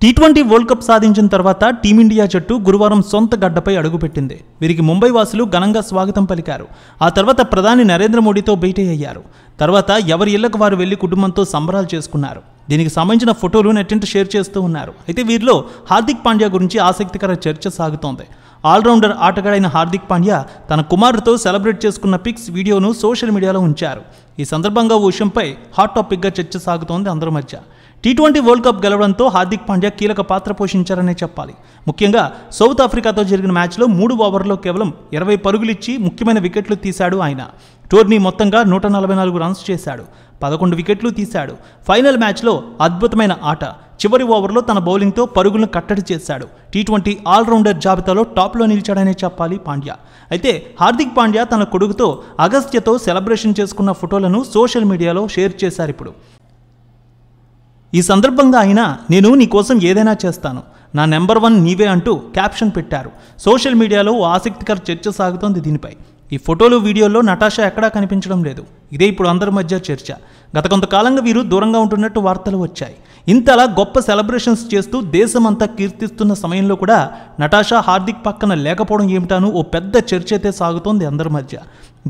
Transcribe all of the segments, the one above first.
T20 world cup సాధించిన తర్వాత team India జట్టు గురువారం సొంత గడ్డపై అడుగుపెట్టింది. వీరికి ముంబై వాసులు ఘనంగా స్వాగతం పలికారు. ఆ తర్వాత ప్రధాని నరేంద్ర మోడీతో భేటీ అయ్యారు. తర్వాత ఎవరి ఇళ్లకు వారు వెళ్లి కుటుంబంతో సంబరాలు చేసుకున్నారు. దీనికి సంబంధించిన ఫోటోలు నెట్టింట షేర్ చేస్తూ ఉన్నారు. అయితే వీరిలో హార్దిక్ పాండ్యా గురించి ఆసక్తికర చర్చ సాగుతోంది. ఆల్రౌండర్ ఆటగాడైన హార్దిక్ పాండ్యా తన కుమారుడితో సెలబ్రేట్ చేసుకున్న పిక్స్ వీడియోను సోషల్ మీడియాలో ఉంచారు. ఈ సందర్భంగా ఓ విషయంపై హాట్ టాపిక్గా చర్చ సాగుతోంది అందరి మధ్య. టీ20 వరల్డ్ కప్ గెలవడంతో హార్దిక్ పాండ్యా కీలక పాత్ర పోషించారనే చెప్పాలి. ముఖ్యంగా సౌత్ ఆఫ్రికాతో జరిగిన మ్యాచ్లో 3 ఓవర్లలో కేవలం 20 పరుగులిచ్చి ముఖ్యమైన వికెట్లు తీశాడు ఆయన. టోర్నీ మొత్తంగా 144 రన్స్ చేశాడు, 11 వికెట్లు తీశాడు. ఫైనల్ మ్యాచ్లో అద్భుతమైన ఆట. చివరి ఓవర్లో తన బౌలింగ్తో పరుగులను కట్టడి చేశాడు. టీ20 ఆల్రౌండర్ జాబితాలో టాప్లో నిలిచాడనే చెప్పాలి పాండ్యా. అయితే హార్దిక్ పాండ్యా తన కొడుకుతో అగస్త్యతో సెలబ్రేషన్ చేసుకున్న ఫోటోలను సోషల్ మీడియాలో షేర్ చేశారు. ఇప్పుడు ఈ సందర్భంగా ఆయన నేను నీ కోసం ఏదైనా చేస్తాను, నా నెంబర్ 1 నీవే అంటూ క్యాప్షన్ పెట్టారు. సోషల్ మీడియాలో ఓ ఆసక్తికర చర్చ సాగుతోంది దీనిపై. ఈ ఫోటోలు వీడియోల్లో నటాషా ఎక్కడా కనిపించడం లేదు. ఇదే ఇప్పుడు అందరి మధ్య చర్చ. గత కొంతకాలంగా వీరు దూరంగా ఉంటున్నట్టు వార్తలు వచ్చాయి. ఇంతలా గొప్ప సెలబ్రేషన్స్ చేస్తూ దేశమంతా కీర్తిస్తున్న సమయంలో కూడా నటాషా హార్దిక్ పక్కన లేకపోవడం ఏమిటాను ఓ పెద్ద చర్చ అయితే సాగుతోంది అందరి మధ్య.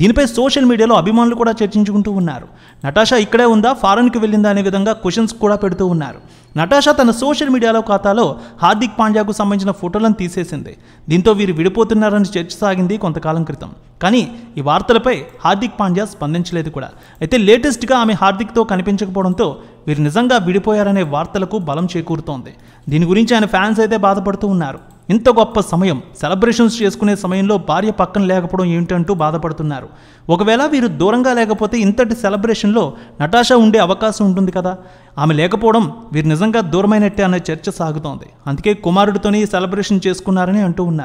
దీనిపై సోషల్ మీడియాలో అభిమానులు కూడా చర్చించుకుంటూ ఉన్నారు. నటాషా ఇక్కడే ఉందా, ఫారెన్కి వెళ్ళిందా అనే విధంగా క్వశ్చన్స్ కూడా పెడుతూ ఉన్నారు. నటాషా తన సోషల్ మీడియాలో ఖాతాలో హార్దిక్ పాండ్యాకు సంబంధించిన ఫోటోలను తీసేసింది. దీంతో వీరు విడిపోతున్నారని చర్చ సాగింది కొంతకాలం క్రితం. కానీ ఈ వార్తలపై హార్దిక్ పాండ్యా స్పందించలేదు కూడా. అయితే లేటెస్ట్గా ఆమె హార్దిక్తో కనిపించకపోవడంతో వీరు నిజంగా విడిపోయారనే వార్తలకు బలం చేకూరుతోంది. దీని గురించి ఆయన ఫ్యాన్స్ అయితే బాధపడుతూ ఉన్నారు. ఇంత గొప్ప సమయం సెలబ్రేషన్స్ చేసుకునే సమయంలో భార్య పక్కన లేకపోవడం ఏమిటంటూ బాధపడుతున్నారు. ఒకవేళ వీరు దూరంగా లేకపోతే ఇంతటి సెలబ్రేషన్లో నటాషా ఉండే అవకాశం ఉంటుంది కదా. ఆమె లేకపోవడం వీరు నిజంగా దూరమైనట్టే అనే చర్చ సాగుతోంది. అందుకే కుమారుడితోనే సెలబ్రేషన్ చేసుకున్నారని అంటూ ఉన్నారు.